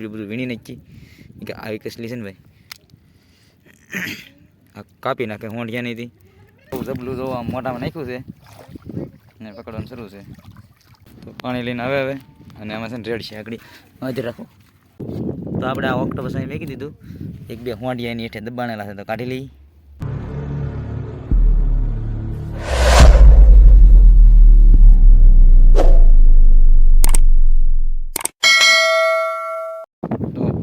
બધું વીણી નાખી કે આવી કસલી છે ને ભાઈ આ કાપી નાખે હોંડિયા નહીં હતી બહુ જબલું જો આમ મોટામાં નાખ્યું છે ને પકડવાનું શરૂ છે. તો પાણી લઈને આવે હવે અને આમાં છે ને રેડ છે આગળ હાજર રાખો. તો આપણે આ ઓક્ટોપસ અહીં મેકી દીધું, એક બે હોંડિયા એની હેઠે દબાણેલા છે તો કાઢી લઈએ.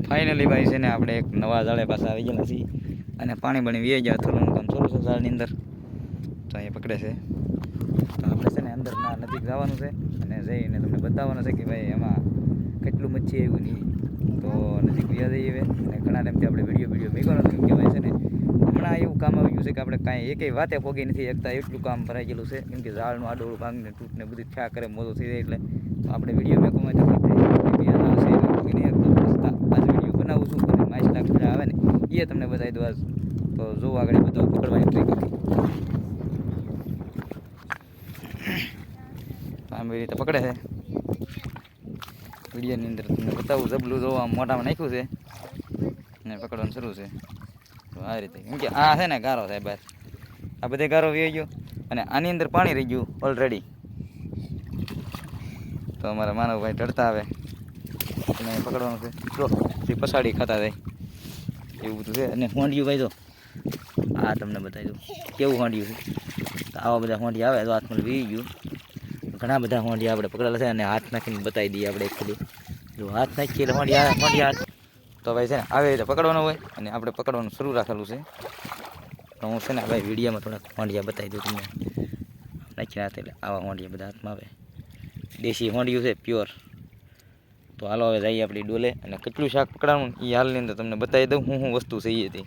ફાઇનલી ભાઈ છે ને આપણે એક નવા જાળે પાસે આવી ગયેલા છીએ અને પાણી બની વી જાય થોડું કામ ચાલુ છે ઝાડની અંદર. તો અહીંયા પકડે છે તો આપણે છે ને અંદરના નજીક જવાનું છે અને જઈને તમને બતાવવાનું છે કે ભાઈ એમાં કેટલું મચ્છી આવ્યું નહીં. તો નજીક વ્યા જઈએ અને ઘણા ટાઈમથી આપણે વિડીયો મેળવવાનો હતો કે ભાઈ છે ને હમણાં એવું કામ આવી ગયું છે કે આપણે કાંઈ એકેય વાતે પોગી નથી એકતા એટલું કામ ભરાઈ ગયેલું છે. કેમ કે ઝાડનું આડોળું ભાગને તૂટને બધું થયા કરે મોડું થઈ જાય એટલે તો આપણે વિડીયો મેકવામાં તકલીફ થાય પોગી નહીં એકતો આજે વિડીયો બનાવું છું અને માઇસ લાખ આવે ને એ તમને બતાવી દઉં આજ. તો જો આગળ બધા પકડવાની ટ્રીક હતી તો આમ એવી રીતે પકડે છે વિડીયોની અંદર તમને બતાવું. જબલું જો આમ મોટામાં નાખ્યું છે ને પકડવાનું શરૂ છે. તો આ રીતે કેમ કે આ છે ને ગારો થાય બહાર આ બધે ગારો વી ગયો અને આની અંદર પાણી રહી ગયું ઓલરેડી. તો અમારા માનવભાઈ ડરતા આવે અને પકડવાનું છે જો તે પસાડી ખાતા થાય એવું બધું છે. અને હોંડિયું ભાઈ જો આ તમને બતાવી દઉં કેવું હોંડિયું છે. તો આવા બધા હોંડિયા આવે તો હાથમાં વી ગયું. ઘણા બધા હોંડિયા આપણે પકડેલા છે અને હાથ નાખીને બતાવી દઈએ આપણે એકલી જો હાથ નાખીએ એટલે હોંડિયા તો ભાઈ છે ને આવી રીતે પકડવાનું હોય અને આપણે પકડવાનું શરૂ રાખેલું છે. તો હું છે ને ભાઈ વિડીયોમાં થોડાક હોંડિયા બતાવી દઉં તમને નાખીને હાથ એટલે આવા હોંડિયા બધા હાથમાં આવે દેશી હોંડિયું છે પ્યોર. તો હાલો હવે જઈએ આપણી ડોલે અને કેટલું શાક પકડાવું એ હાલની અંદર તમને બતાવી દઉં હું વસ્તુ છે એ હતી.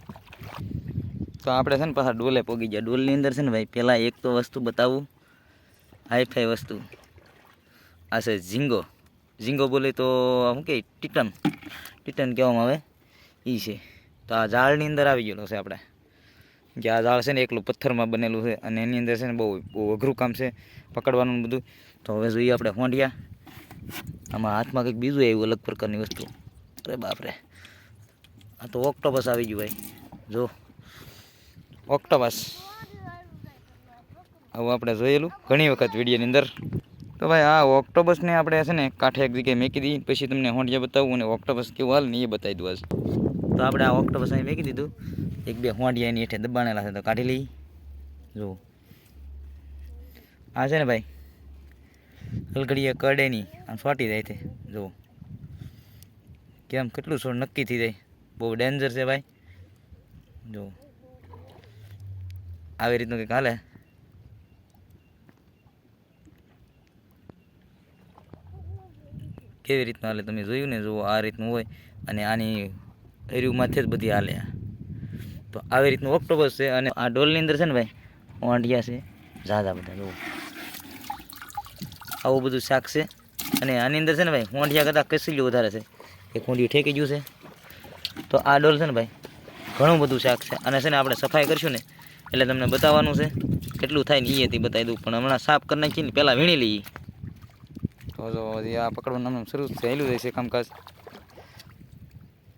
તો આપણે છે ને પાછા ડોલે પોગી ગયા. ડોલની અંદર છે ને ભાઈ પહેલાં એક તો વસ્તુ બતાવું હાઈફાઈ વસ્તુ આ છે ઝીંગો બોલે તો શું કહે ટીટન કહેવામાં આવે એ છે. તો આ ઝાડની અંદર આવી ગયેલો છે આપણે કે આ ઝાડ છે ને એકલું પથ્થરમાં બનેલું છે અને એની અંદર છે ને બહુ અઘરું કામ છે પકડવાનું બધું. તો હવે જોઈએ આપણે હોંડિયા આમાં હાથમાં કંઈક બીજું આવ્યું અલગ પ્રકારની વસ્તુ. અરે બાપરે આ તો ઓક્ટોપસ આવી ગયું ભાઈ જો ઓક્ટોપસ આવું આપણે જોયેલું ઘણી વખત વિડીયોની અંદર. તો ભાઈ આ ઓક્ટોપસને આપણે છે ને કાંઠે એક જગ્યાએ મેકી દઈએ પછી તમને હોંડિયા બતાવું અને ઓક્ટોપસ કેવું હાલ ને એ બતાવી દઉં આજ. તો આપણે આ ઓક્ટોપસ અહીં મેકી દીધું, એક બે હોંડિયા એની હેઠે દબાણેલા છે તો કાઢી લઈએ. જો આ છે ને ભાઈ હલઘડીએ કડે નહીં આમ ફાટી જાય છે જો કેમ કેટલું છોડ નક્કી થઈ જાય બહુ ડેન્જર છે ભાઈ. જો આવી રીતનું કંઈક હાલે કેવી રીતનું હાલે તમે જોયું ને જુઓ આ રીતનું હોય અને આની એરિયુમાંથી જ બધી હાલે. તો આવી રીતનું ઓક્ટોપસ છે અને આ ડોલની અંદર છે ને ભાઈ હોંડિયા છે ઝાઝા બધા જુઓ આવું બધું શાક છે. અને આની અંદર છે ને ભાઈ હોંડિયા કરતાં કસલીઓ વધારે છે. એક હોંડિયું ઠેકી ગયું છે. તો આ ડોલ છે ને ભાઈ ઘણું બધું શાક છે અને છે ને આપણે સફાઈ કરશું ને એટલે તમને બતાવવાનું છે કેટલું થાય ને એથી બતાવી દઉં. પણ હમણાં સાફ કરી નાખીને પહેલાં વીણી લઈએ. તો જો આ પકડવાનું શરૂ થયેલું જાય છે કામકાજ.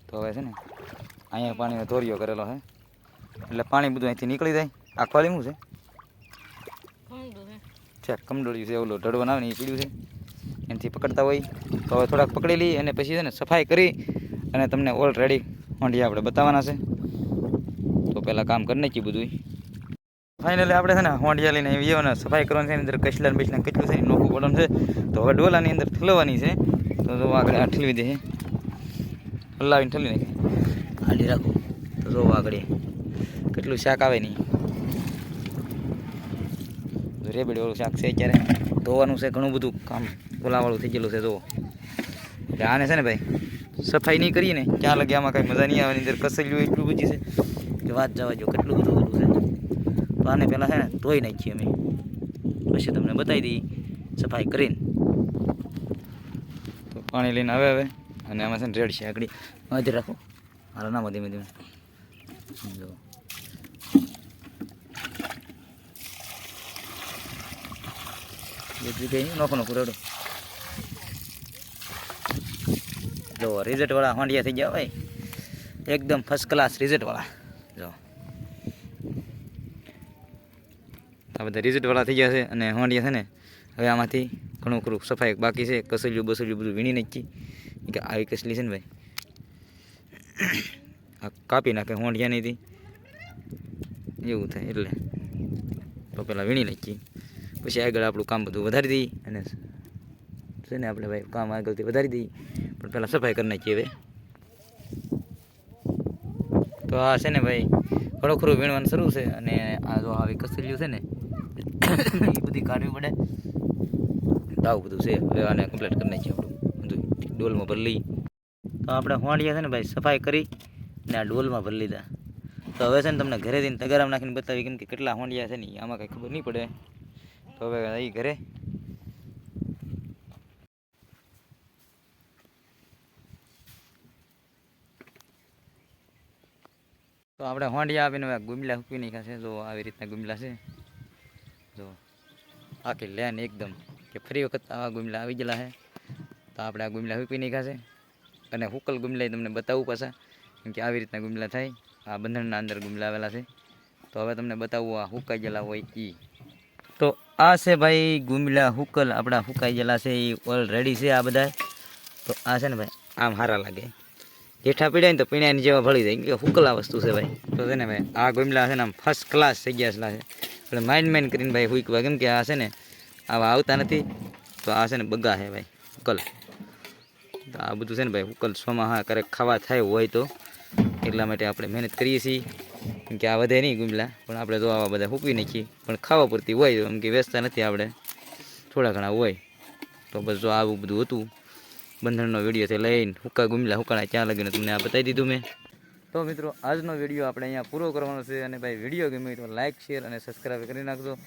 તો હવે છે ને અહીંયા પાણીનો ધોરિયો કરેલો છે એટલે પાણી બધું અહીંથી નીકળી જાય. આ ખોલી શું છે કમડોળ્યું છે ઓલો ઢળવા આવે ને એ પીડ્યું છે એનાથી પકડતા હોય. તો હવે થોડાક પકડી લઈએ અને પછી છે ને સફાઈ કરી અને તમને ઓલરેડી હોંડિયા આપણે બતાવવાના છે. તો પહેલાં કામ કરી નાખીએ બધું. ફાઇનલી આપણે છે ને હોંડિયા લઈને આવી અને સફાઈ કરવાની છે. એની અંદર કચલા બેસલા કેટલું છે નોખું પડવાનું છે. તો હવે ડોલાની અંદર ઠલવવાની છે. તો જો આગળ આ ઠલવી દે હલાવીને ઠલવી નાખે હાલી રાખો. તો જો આગળ કેટલું શાક આવે નહીં રેબડી વાળું શાક છે. અત્યારે ધોવાનું છે ઘણું બધું કામ ઓલાવાળું થઈ ગયેલું છે. જો એટલે આને છે ને ભાઈ સફાઈ નહીં કરીએ ને ક્યાં લગે આમાં કાંઈ મજા નહીં આવે. અંદર કસેલું એટલું બધી છે કે વાત જવા જો કેટલું બધું બધું છે. તો આને પહેલાં છે ને ધોઈ નાખીએ અમે પછી તમને બતાવી દઈએ સફાઈ કરીને. તો પાણી લઈને આવે હવે અને આમાં છે ને રેડ છે આગળ હાજર રાખો હાલો ના ધીમે ધીમે જો એક જગ્યાએ નોખો રેડો જો રિઝલ્ટવાળા હોંડિયા થઈ ગયા ભાઈ, એકદમ ફર્સ્ટ ક્લાસ રિઝલ્ટવાળા. જો આ બધા રિઝલ્ટવાળા થઈ ગયા છે. અને હોંડિયા છે ને હવે આમાંથી ઘણું ખરું સફાઈ બાકી છે. કસલિયું બસલિયું બધું વીણી નાખી કે આવી કસલી છે ને ભાઈ આ કાપી નાખે હોંડિયા નહીં એવું થાય. એટલે તો પહેલાં વીણી નાખી પછી આગળ આપણું કામ બધું વધારી દઈએ. અને છે ને આપણે ભાઈ કામ આગળથી વધારી દઈએ, પણ પહેલાં સફાઈ કરી નાખીએ હવે. તો આ છે ને ભાઈ ઘણું ખરું વીણવાનું શરૂ છે. અને આ જો આવી કસલિયું છે ને એ બધી કાઢવી પડે. તો આવું બધું છે. હવે આને કમ્પ્લીટ કરી નાખીએ આપણું બધું ડોલમાં ભરી લઈએ. તો આપણે હોંડિયા છે ને ભાઈ સફાઈ કરી ને આ ડોલમાં ભરી લીધા. તો હવે છે ને તમને ઘરે જઈને તગારામાં નાખીને બતાવી, કેમ કે કેટલા હોંડિયા છે ને આમાં કંઈ ખબર નહીં પડે. તો હવે અહીં ઘરે તો આપણે હોંડિયા આપીને હવે ગુમલા હૂકવી નાખ્યા છે. જો આવી રીતના ગુમલા છે. જો આખી લેન એકદમ કે ફરી વખત આવા ગુમલા આવી ગયેલા છે. તો આપણે આ ગુમલા હૂકવી નાખ્યા છે. અને હુકલ ગુમલા તમને બતાવું પાછા, કેમ કે આવી રીતના ગુમલા થાય. આ બંધણના અંદર ગુમલા આવેલા છે. તો હવે તમને બતાવું આ હુકાઈ ગયેલા હોય એ. તો આ છે ભાઈ ગુમલા હુકલ આપણા હુકાઈ ગયેલા છે એ ઓલરેડી છે આ બધા. તો આ છે ને ભાઈ આમ સારા લાગે, જેઠા પીડ્યા ને તો પીણાની જેવા ભળી જાય, કે હુકલા વસ્તુ છે ભાઈ. તો છે ને ભાઈ આ ગુમલા છે ને આમ ફર્સ્ટ ક્લાસ થઈ ગયા છે. એટલે માઇન્ડ કરીને ભાઈ હુકવા, કેમ કે આ છે ને આવા આવતા નથી. તો આ છે ને બગા છે ભાઈ હુકલ. તો આ બધું છે ને ભાઈ હુકલ સોમાં હા ક્યારેક ખાવા થાય હોય તો એટલા માટે આપણે મહેનત કરીએ છીએ. કેમ કે આ વધે નહીં ગુમલા, પણ આપણે તો આવા બધા હૂકવી નાખીએ. પણ ખાવા પૂરતી હોય, એમ કે વેચતા નથી આપણે, થોડા ઘણા હોય. તો બસ જો આવું બધું હતું બંધણનો વિડીયોથી લઈને હુક્કા ગુમલા હુકાણા ક્યાં લગીને તમને આ બતાવી દીધું મેં. તો મિત્રો આજનો વિડીયો આપણે અહીંયા પૂરો કરવાનો છે. અને ભાઈ વિડીયો ગમે તો લાઇક શેર અને સબસ્ક્રાઈબ કરી નાખજો.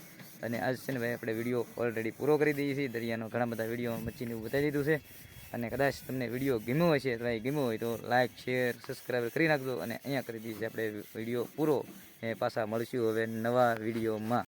અને આજ છે ને ભાઈ આપણે વિડીયો ઓલરેડી પૂરો કરી દઈએ છીએ. દરિયાનો ઘણા બધા વિડીયો મચ્છીને એવું બતાવી દીધું છે. અને કદાચ તમને વિડીયો ગમ્યો હશે તો ભાઈ ગમ્યો હોય તો લાઇક શેર સબસ્ક્રાઈબ કરી નાખજો. અને અહીંયા કરી દઈએ છીએ આપણે વિડીયો પૂરો. એ પાછા મળશું હવે નવા વિડીયોમાં.